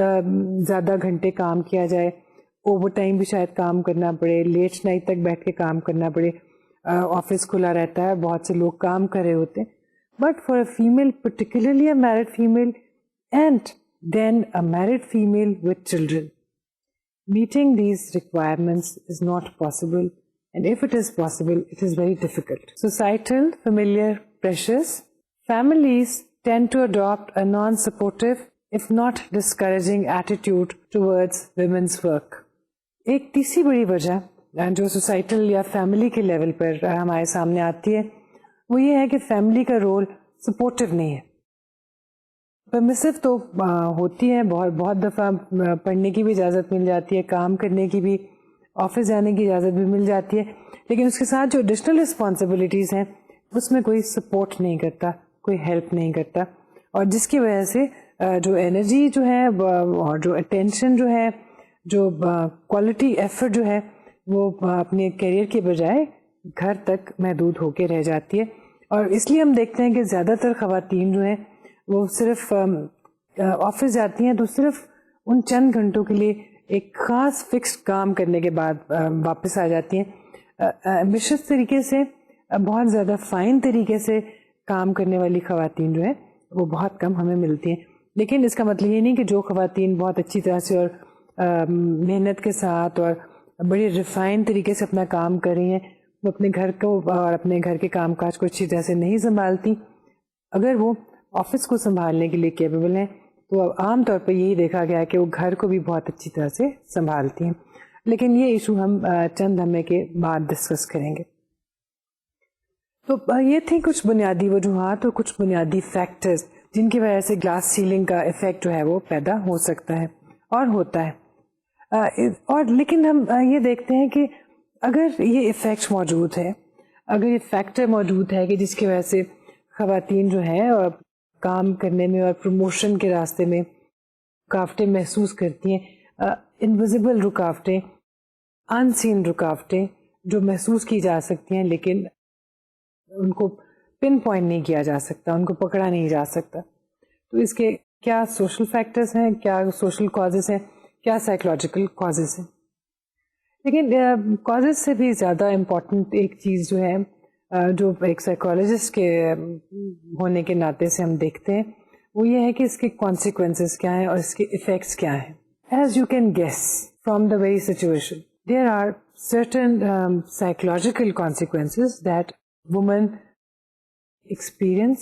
Speaker 1: زیادہ گھنٹے کام کیا جائے, اوور ٹائم بھی شاید کام کرنا پڑے, لیٹ نائٹ تک بیٹھ کے کام کرنا پڑے, آفس کھلا رہتا ہے, بہت سے لوگ کام کر رہے ہوتے ہیں. But for a female, particularly a married female and then a married female with children, meeting these requirements is not possible, and if it is possible, it is very difficult. Societal familiar pressures. Families tend to adopt a non-supportive, if not discouraging attitude towards women's work. ایک تیسری بڑی وجہ جو societal یا family کے level پر ہمارے سامنے آتی ہے وہ یہ ہے کہ فیملی کا رول سپورٹو نہیں ہے. پرمیسو تو ہوتی ہے, بہت دفعہ پڑھنے کی بھی اجازت مل جاتی ہے, کام کرنے کی بھی, آفس جانے کی اجازت بھی مل جاتی ہے, لیکن اس کے ساتھ جو ایڈیشنل رسپانسبلٹیز ہیں اس میں کوئی سپورٹ نہیں کرتا, کوئی ہیلپ نہیں کرتا, اور جس کی وجہ سے جو انرجی جو ہے اور جو اٹینشن جو ہے, جو کوالٹی ایفرٹ جو ہے وہ اپنے کیریئر کے بجائے گھر تک محدود ہو کے رہ جاتی ہے. اور اس لیے ہم دیکھتے ہیں کہ زیادہ تر خواتین جو ہیں وہ صرف آفس جاتی ہیں تو صرف ان چند گھنٹوں کے لیے ایک خاص فکسڈ کام کرنے کے بعد واپس آ جاتی ہیں. ایمبیشس طریقے سے, بہت زیادہ فائن طریقے سے کام کرنے والی خواتین جو ہیں وہ بہت کم ہمیں ملتی ہیں. لیکن اس کا مطلب یہ نہیں کہ جو خواتین بہت اچھی طرح سے اور محنت کے ساتھ اور بڑی ریفائن طریقے سے اپنا کام کر رہی ہیں وہ اپنے گھر کو اور اپنے گھر کے کام کاج کو اچھی طرح سے نہیں سنبھالتی. اگر وہ آفس کو سنبھالنے کے لیے کیپیبل ہیں تو عام طور پہ یہی دیکھا گیا ہے کہ وہ گھر کو بھی بہت اچھی طرح سے سنبھالتی ہیں. لیکن یہ ایشو ہم چند ہمیں کے بعد ڈسکس کریں گے. تو یہ تھیں کچھ بنیادی وجوہات اور کچھ بنیادی فیکٹرز جن کی وجہ سے گلاس سیلنگ کا افیکٹ جو ہے وہ پیدا ہو سکتا ہے اور ہوتا ہے. اور لیکن ہم یہ دیکھتے ہیں کہ اگر یہ افیکٹ موجود ہے, اگر یہ فیکٹر موجود ہے کہ جس کی وجہ سے خواتین جو ہیں اور کام کرنے میں اور پروموشن کے راستے میں رکاوٹیں محسوس کرتی ہیں, انویزیبل رکاوٹیں, ان سین رکاوٹیں جو محسوس کی جا سکتی ہیں لیکن ان کو پن پوائنٹ نہیں کیا جا سکتا, ان کو پکڑا نہیں جا سکتا. تو اس کے کیا سوشل فیکٹرز ہیں, کیا سوشل کازز ہیں, کیا سائیکولوجیکل کازز ہیں. لیکن کازز سے بھی زیادہ امپورٹنٹ ایک چیز جو ہے جو ایک سائیکولوجسٹ کے ہونے کے ناطے سے ہم دیکھتے ہیں وہ یہ ہے کہ اس کے کانسیکوینسز کیا ہیں اور اس کے افیکٹس کیا ہیں. As you can guess from the very situation there are certain psychological consequences that women experience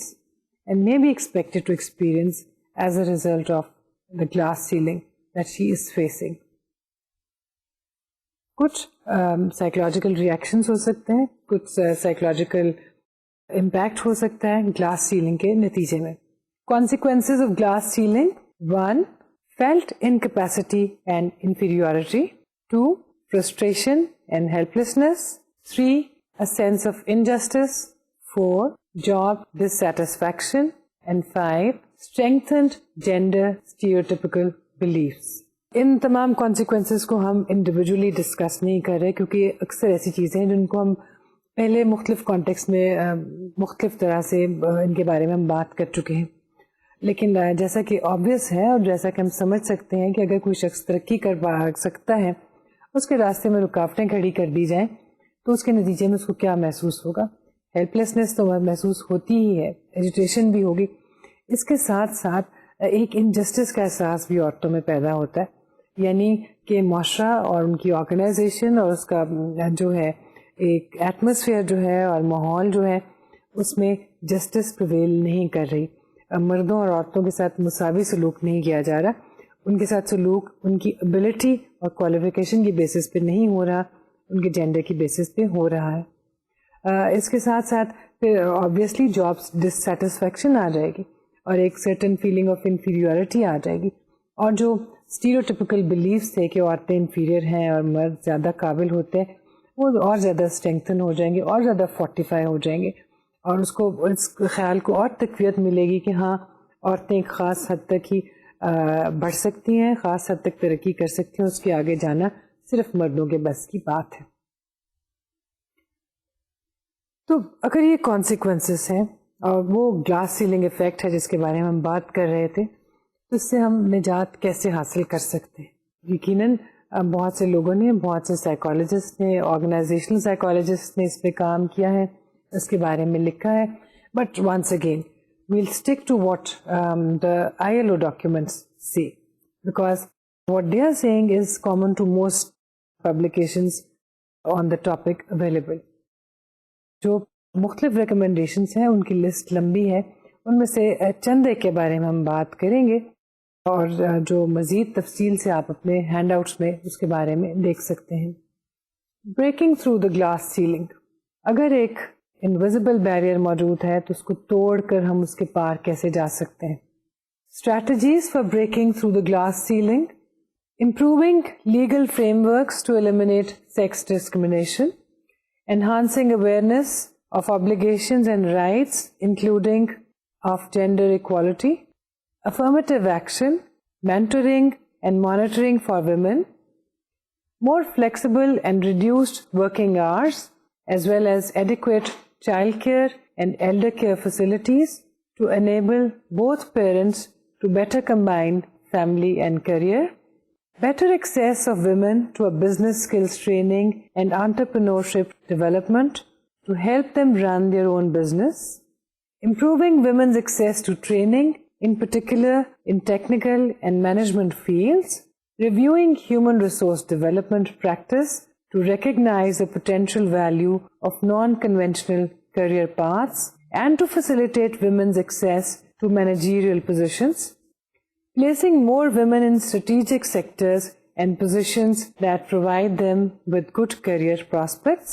Speaker 1: and may be expected to experience as a result of the glass ceiling that she is facing. کچھ psychological reactions ہو سکتے ہیں, کچھ psychological impact ہو سکتا ہے glass selling کے نتیجے میں. Consequences of glass ceiling: 1. Felt incapacity and inferiority. 2. Frustration and helplessness. 3. A sense of injustice. 4. Job dissatisfaction. And 5. Strengthened gender stereotypical beliefs. ان تمام کانسیکوینسز کو ہم انڈیویجولی ڈسکس نہیں کر رہے کیونکہ اکثر ایسی چیزیں ہیں جن کو ہم پہلے مختلف کانٹیکس میں مختلف طرح سے ان کے بارے میں ہم بات کر چکے ہیں. لیکن جیسا کہ آبویس ہے اور جیسا کہ ہم سمجھ سکتے ہیں کہ اگر کوئی شخص ترقی کر سکتا ہے اس کے راستے میں رکاوٹیں کھڑی کر دی جائیں تو اس کے نتیجے میں اس کو کیا محسوس ہوگا. ہیلپلیسنس تو محسوس ہوتی ہی ہے, ایجیٹیشن بھی ہوگی. اس کے ساتھ ساتھ ایک انجسٹس کا احساس بھی عورتوں میں پیدا ہوتا ہے, یعنی کہ معاشرہ اور ان کی آرگنائزیشن اور اس کا جو ہے ایک ایٹماسفیئر جو ہے اور ماحول جو ہے اس میں جسٹس پریویل نہیں کر رہی. مردوں اور عورتوں کے ساتھ مساوی سلوک نہیں کیا جا رہا, ان کے ساتھ سلوک ان کی ابیلٹی اور کوالیفیکیشن کی بیسس پہ نہیں ہو رہا, ان کے جینڈر کی بیسس پہ ہو رہا ہے. اس کے ساتھ ساتھ پھر آبویسلی جابس ڈسسیٹسفیکشن آ جائے گی اور ایک سرٹن فیلنگ آف انفیریورٹی آ جائے گی, اور جو اسٹیریوٹیپیکل بلیفس تھے کہ عورتیں انفیریئر ہیں اور مرد زیادہ قابل ہوتے ہیں وہ اور زیادہ اسٹرینگتھن ہو جائیں گے اور زیادہ فورٹیفائی ہو جائیں گے, اور اس خیال کو اور تقویت ملے گی کہ ہاں عورتیں ایک خاص حد تک ہی بڑھ سکتی ہیں, خاص حد تک ترقی کر سکتی ہیں, اس کے آگے جانا صرف مردوں کے بس کی بات ہے. تو اگر یہ کانسیکوینسز ہیں اور وہ گلاس سیلنگ افیکٹ ہے جس کے بارے میں ہم بات کر رہے تھے, تو اس سے ہم نجات کیسے حاصل کر سکتے ہیں؟ یقیناً بہت سے لوگوں نے, بہت سے سائیکالوجسٹ نے, آرگنائزیشنل سائیکالوجسٹ نے اس پہ کام کیا ہے, اس کے بارے میں لکھا ہے. But once again we'll stick to what the ILO documents say, because what they are saying is common to most publications on the topic available. جو مختلف ریکمنڈیشنس ہیں ان کی لسٹ لمبی ہے, ان میں سے چند ایک کے بارے میں ہم بات کریں گے, اور جو مزید تفصیل سے آپ اپنے ہینڈ آؤٹس میں اس کے بارے میں دیکھ سکتے ہیں. Breaking through the glass selling. اگر ایک انویزیبل بیریئر موجود ہے تو اس کو توڑ کر ہم اس کے پار کیسے جا سکتے ہیں؟ Strategies for breaking through the glass ceiling: improving legal frameworks to eliminate sex discrimination, enhancing awareness of obligations and rights including of gender equality, affirmative action, mentoring and monitoring for women, more flexible and reduced working hours, as well as adequate childcare and elder care facilities to enable both parents to better combine family and career, better access of women to a business skills training and entrepreneurship development to help them run their own business, improving women's access to training, in particular in technical and management fields, reviewing human resource development practice to recognize the potential value of non-conventional career paths and to facilitate women's access to managerial positions, placing more women in strategic sectors and positions that provide them with good career prospects,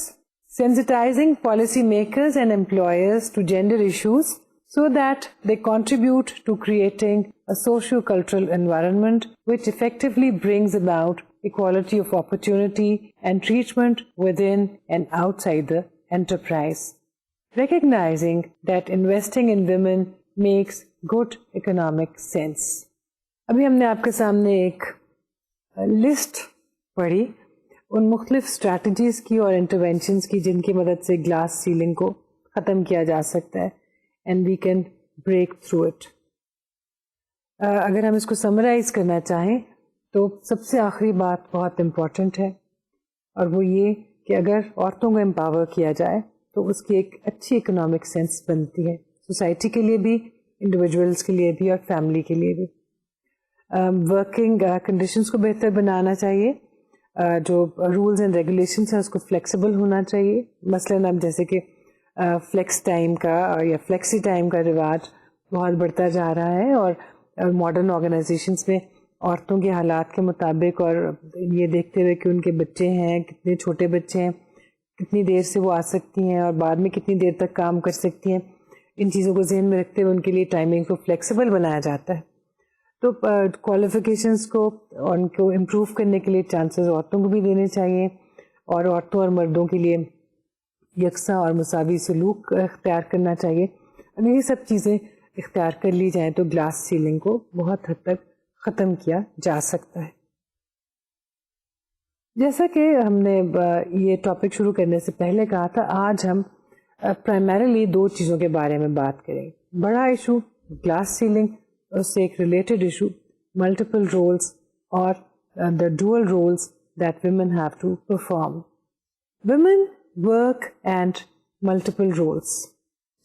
Speaker 1: sensitizing policymakers and employers to gender issues so that they contribute to creating a socio-cultural environment which effectively brings about equality of opportunity and treatment within and outside the enterprise, recognizing that investing in women makes good economic sense. ابھی ہم نے آپ کے سامنے ایک list پڑھی ان مختلف strategies کی اور انٹرونشنس کی جن کی مدد سے گلاس سیلنگ کو ختم کیا جا سکتا ہے, and we can break through it. اگر ہم اس کو سمرائز کرنا چاہیں تو سب سے آخری بات بہت امپورٹنٹ ہے, اور وہ یہ کہ اگر عورتوں کو امپاور کیا جائے تو اس کی ایک اچھی اکنامک سینس بنتی ہے, سوسائٹی کے لیے بھی, انڈیویجولس کے لیے بھی اور فیملی کے لیے بھی. ورکنگ کنڈیشنز کو بہتر بنانا چاہیے, جو رولز اینڈ ریگولیشنس ہیں اس کو فلیکسیبل ہونا چاہیے. مثلاً اب جیسے کہ فلیکس ٹائم کا یا فلیکسی ٹائم کا رواج بہت بڑھتا جا رہا ہے, اور ماڈرن آرگنائزیشنس میں عورتوں کے حالات کے مطابق اور یہ دیکھتے ہوئے کہ ان کے بچے ہیں, کتنے چھوٹے بچے ہیں, کتنی دیر سے وہ آ سکتی ہیں اور بعد میں کتنی دیر تک کام کر سکتی ہیں. ان چیزوں کو ذہن میں رکھتے ہوئے ان کے لیے ٹائمنگ کو فلیکسیبل بنایا جاتا ہے. تو کوالیفیکیشنس کو ان کو امپروو کرنے کے لیے چانسز عورتوں کو بھی دینے چاہیے, اور عورتوں اور مردوں کے لیے یکساں اور مساوی سلوک اختیار کرنا چاہیے. اگر یہ سب چیزیں اختیار کر لی جائیں تو گلاس سیلنگ کو بہت حد تک ختم کیا جا سکتا ہے. جیسا کہ ہم نے یہ ٹاپک شروع کرنے سے پہلے کہا تھا, آج ہم پرائمریلی 2 چیزوں کے بارے میں بات کریں. بڑا ایشو گلاس سیلنگ, اور اس سے ایک ریلیٹڈ ایشو ملٹیپل رولس اور the dual roles that women have to perform. Women work and multiple roles.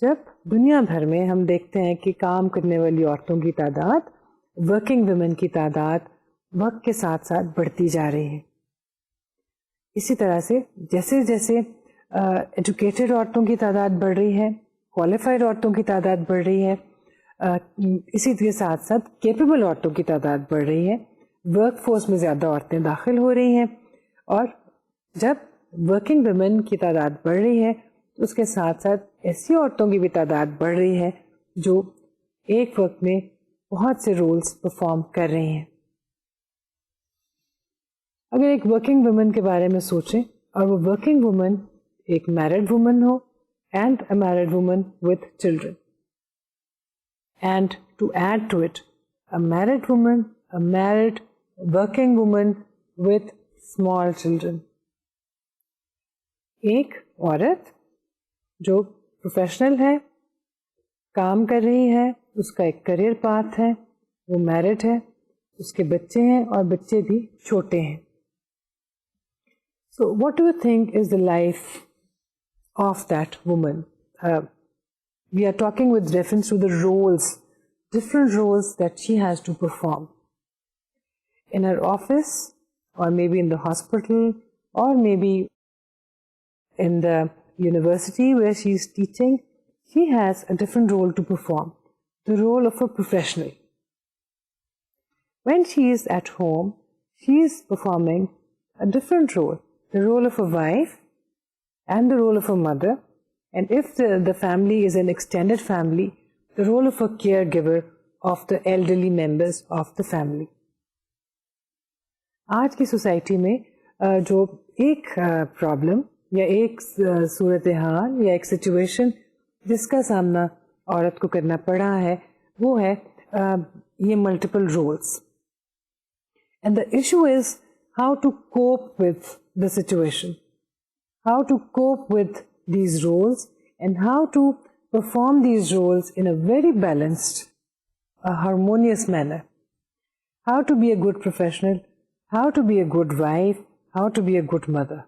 Speaker 1: جب دنیا بھر میں ہم دیکھتے ہیں کہ کام کرنے والی عورتوں کی تعداد, ورکنگ ویمن کی تعداد وقت کے ساتھ ساتھ بڑھتی جا رہی ہے. اسی طرح سے جیسے جیسے ایجوکیٹڈ عورتوں کی تعداد بڑھ رہی ہے, کوالیفائڈ عورتوں کی تعداد بڑھ رہی ہے, اسی کے ساتھ ساتھ کیپیبل عورتوں کی تعداد بڑھ رہی ہے, ورک فورس میں زیادہ عورتیں داخل ہو رہی ہیں. اور جب ورکنگ ویمن کی تعداد بڑھ رہی ہے تو اس کے ساتھ ساتھ ایسی عورتوں کی بھی تعداد بڑھ رہی ہے جو ایک وقت میں بہت سے رولز پرفارم کر رہی ہیں. اگر ایک ورکنگ وومن کے بارے میں سوچیں, اور وہ ورکنگ وومن ایک میرڈ وومن ہو and a married woman with children, and to add to it a married woman, a married working woman with small children. ایک عورت جو پروفیشنل ہے, کام کر رہی ہے, اس کا ایک کریئر پاتھ ہے, وہ میرڈ ہے, اس کے بچے ہیں اور بچے بھی چھوٹے ہیں. So what do you think is the life of that woman? We are talking with reference to the roles, different roles that she has to perform. In her office, or maybe in the hospital, or maybe in the university where she is teaching, she has a different role to perform, the role of a professional. When she is at home, she is performing a different role, the role of a wife and the role of a mother, and if the family is an extended family, the role of a caregiver of the elderly members of the family. آج کی society میں جو ایک problem یا ایک صورتحال یا ایک سچویشن جس کا سامنا عورت کو کرنا پڑا ہے وہ ہے یہ multiple roles. And the issue is how to cope with the situation, how to cope with these roles, and how to perform these roles in a very balanced, harmonious manner. How to be a good professional, how to be a good wife, how to be a good mother.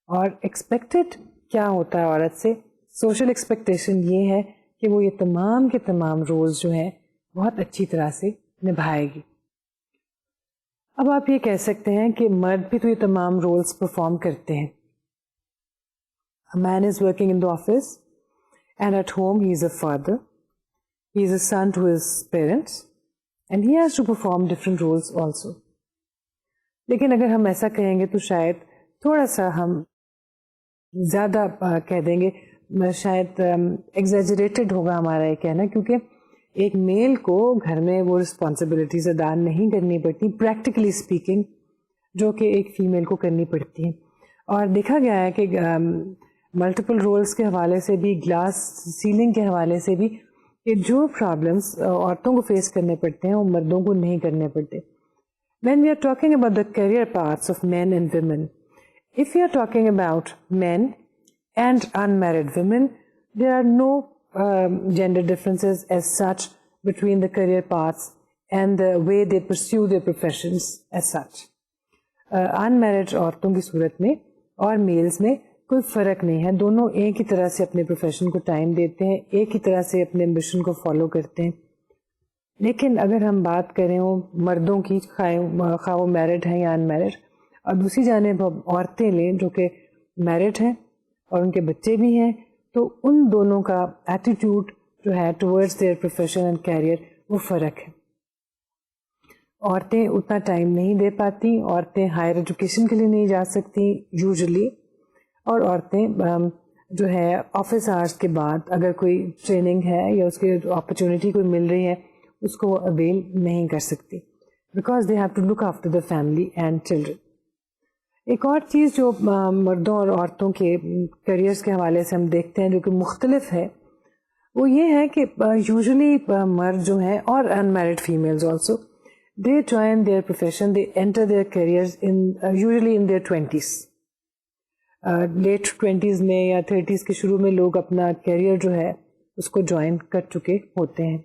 Speaker 1: اور expected کیا ہوتا ہے عورت سے؟ social expectation یہ ہے کہ وہ یہ تمام کے تمام roles جو ہیں بہت اچھی طرح سے نبھائے گی. اب آپ یہ کہہ سکتے ہیں کہ مرد بھی تو یہ تمام رولز پرفارم کرتے ہیں. A man is working in the office and at home he is a father, he is a son to his parents and he has to perform different roles also. لیکن اگر ہم ایسا کہیں گے تو شاید تھوڑا سا ہم زیادہ کہہ دیں گے, شاید ایگزیجریٹڈ ہوگا ہمارا یہ کہنا, کیونکہ ایک میل کو گھر میں وہ رسپانسبلٹیز ادا نہیں کرنی پڑتی پریکٹیکلی اسپیکنگ, جو کہ ایک فیمیل کو کرنی پڑتی ہیں. اور دیکھا گیا ہے کہ ملٹیپل رولس کے حوالے سے بھی, گلاس سیلنگ کے حوالے سے بھی, کہ جو پرابلمس عورتوں کو فیس کرنے پڑتے ہیں وہ مردوں کو نہیں کرنے پڑتے. When we are talking about the career paths of men and women, if we are talking about men and unmarried women, there are no gender differences as such between the career paths and the way they pursue their professions as such. Unmarried عورتوں کی صورت میں اور meals میں کوئی فرق نہیں ہے, دونوں ایک ہی طرح سے اپنے پروفیشن کو ٹائم دیتے ہیں, ایک ہی طرح سے اپنے مشن کو فالو کرتے ہیں. لیکن اگر ہم بات کریں مردوں کی, خواہ وہ میرڈ ہیں یا ان میرڈ, اور دوسری جانب عورتیں لیں جو کہ میرڈ ہیں اور ان کے بچے بھی ہیں, تو ان دونوں کا ایٹیٹیوڈ جو ہے towards their profession and career وہ فرق ہے. عورتیں اتنا ٹائم نہیں دے پاتی, عورتیں ہائر ایجوکیشن کے لیے نہیں جا سکتی یوزلی, اور عورتیں جو ہے آفس آورس کے بعد اگر کوئی ٹریننگ ہے یا اس کی اپرچونیٹی کوئی مل رہی ہے اس کو وہ اویل نہیں کر سکتی because they have to look after the family and children. ایک اور چیز جو مردوں اور عورتوں کے کیریئرس کے حوالے سے ہم دیکھتے ہیں جو کہ مختلف ہے وہ یہ ہے کہ یوزلی مرد جو ہیں اور unmarried females also they join their profession, they enter their careers usually in their 20s. Late 20s میں یا 30s کے شروع میں لوگ اپنا کیریئر جو ہے اس کو جوائن کر چکے ہوتے ہیں.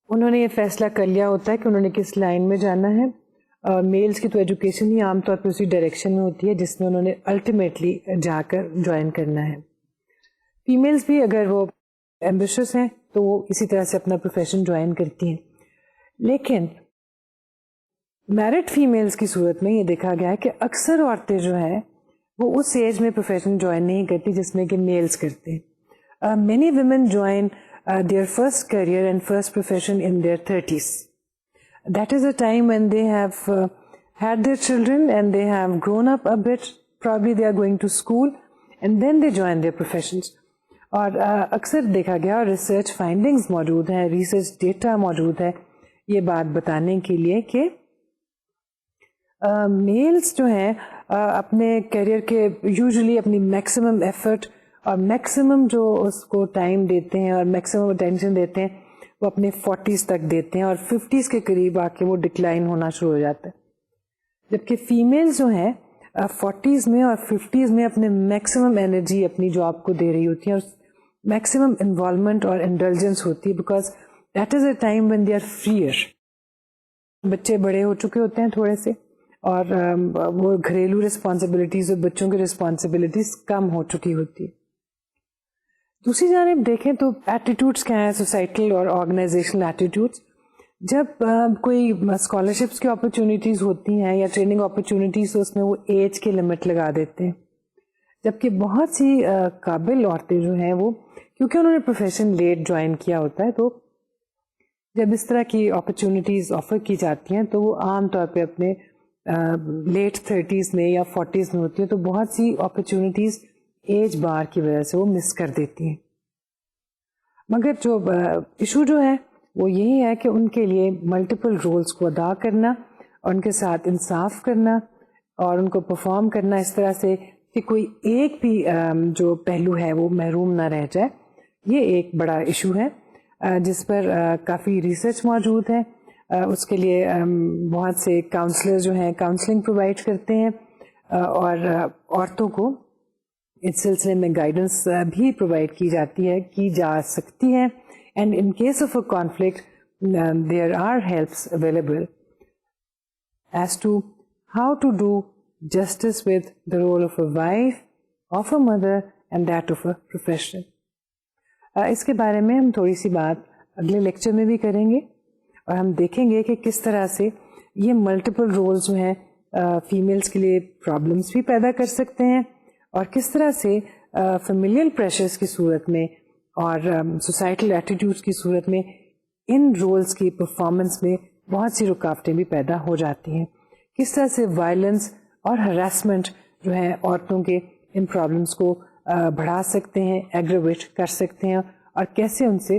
Speaker 1: انہوں نے یہ فیصلہ کر لیا ہوتا ہے کہ انہوں نے کس لائن میں جانا ہے. میلز کی تو ایجوکیشن ہی عام طور پہ اسی ڈائریکشن میں ہوتی ہے جس میں انہوں نے الٹیمیٹلی جا کر جوائن کرنا ہے. فیمیلز بھی اگر وہ ایمبیشس ہیں تو وہ اسی طرح سے اپنا پروفیشن جوائن کرتی ہیں. لیکن میرڈ فیمیلز کی صورت میں یہ دیکھا گیا ہے کہ اکثر عورتیں جو ہیں وہ اس ایج میں پروفیشن جوائن نہیں کرتی جس میں کہ میلز کرتے ہیں. Many women join their first career and first profession in their 30s. That is a time when they have had their children and they have grown up a bit. Probably they are going to school and then they join their professions. اور اکثر دیکھا گیا اور research findings موجود ہیں, research data موجود ہے یہ بات بتانے کے لیے کہ میلز جو ہیں اپنے کیریئر کے یوزلی اپنی میکسیمم ایفرٹ اور میکسیمم جو اس کو ٹائم دیتے ہیں اور میکسیمم اٹینشن دیتے ہیں وہ اپنے 40s تک دیتے ہیں اور 50s کے قریب آ کے وہ ڈکلائن ہونا شروع ہو جاتا ہے. جبکہ فیمیلز جو ہیں 40s میں اور 50s میں اپنے میکسیمم انرجی اپنی جاب کو دے رہی ہوتی ہیں اور میکسیمم انوالومنٹ اور انڈلجنس ہوتی ہے because that is a time when they are freer. بچے بڑے ہو چکے ہوتے ہیں تھوڑے سے اور وہ گھریلو رسپانسبلٹیز اور بچوں کی رسپانسبلٹیز کم ہو چکی ہوتی ہے. دوسری جانب دیکھیں تو ایٹیٹیوڈس کیا ہیں سوسائٹل اور آرگنائزیشنل ایٹیٹیوڈس. جب کوئی اسکالرشپس کی اپرچونیٹیز ہوتی ہیں یا ٹریننگ اپرچونیٹیز تو اس میں وہ ایج کے لمٹ لگا دیتے ہیں, جبکہ بہت سی قابل عورتیں جو ہیں وہ کیونکہ انہوں نے پروفیشن لیٹ جوائن کیا ہوتا ہے تو جب اس طرح کی اپرچونیٹیز آفر کی جاتی ہیں تو وہ عام طور پہ اپنے لیٹ 30s میں یا 40s میں ہوتی ہیں تو بہت سی اپرچونیٹیز ایج بار کی وجہ سے وہ مس کر دیتی ہیں. مگر جو ایشو جو ہے وہ یہی ہے کہ ان کے لیے ملٹیپل رولز کو ادا کرنا اور ان کے ساتھ انصاف کرنا اور ان کو پرفارم کرنا اس طرح سے کہ کوئی ایک بھی جو پہلو ہے وہ محروم نہ رہ جائے, یہ ایک بڑا ایشو ہے جس پر کافی ریسرچ موجود ہے. اس کے لیے بہت سے کاؤنسلر جو ہیں کاؤنسلنگ پرووائڈ کرتے ہیں اور عورتوں کو اس سلسلے میں گائیڈنس بھی پرووائڈ کی جاتی ہے, کی جا سکتی ہے. And in case of a conflict there are helps available as to how to do justice with the role of a wife, of a mother and that of a professional. اس کے بارے میں ہم تھوڑی سی بات اگلے لیکچر میں بھی کریں گے اور ہم دیکھیں گے کہ کس طرح سے یہ ملٹیپل رولز جو ہیں فیمیلز کے لیے پرابلمس بھی پیدا کر سکتے ہیں اور کس طرح سے فیملیل پریشرز کی صورت میں اور سوسائٹل ایٹیٹیوڈس کی صورت میں ان رولز کی پرفارمنس میں بہت سی رکاوٹیں بھی پیدا ہو جاتی ہیں. کس طرح سے وائلنس اور ہراسمنٹ جو ہے عورتوں کے ان پرابلمس کو بڑھا سکتے ہیں, ایگریویٹ کر سکتے ہیں اور کیسے ان سے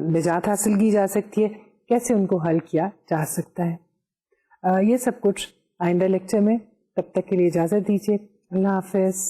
Speaker 1: نجات حاصل کی جا سکتی ہے, کیسے ان کو حل کیا جا سکتا ہے. یہ سب کچھ آئندہ لیکچر میں. تب تک کے لیے اجازت دیجیے. اللہ حافظ.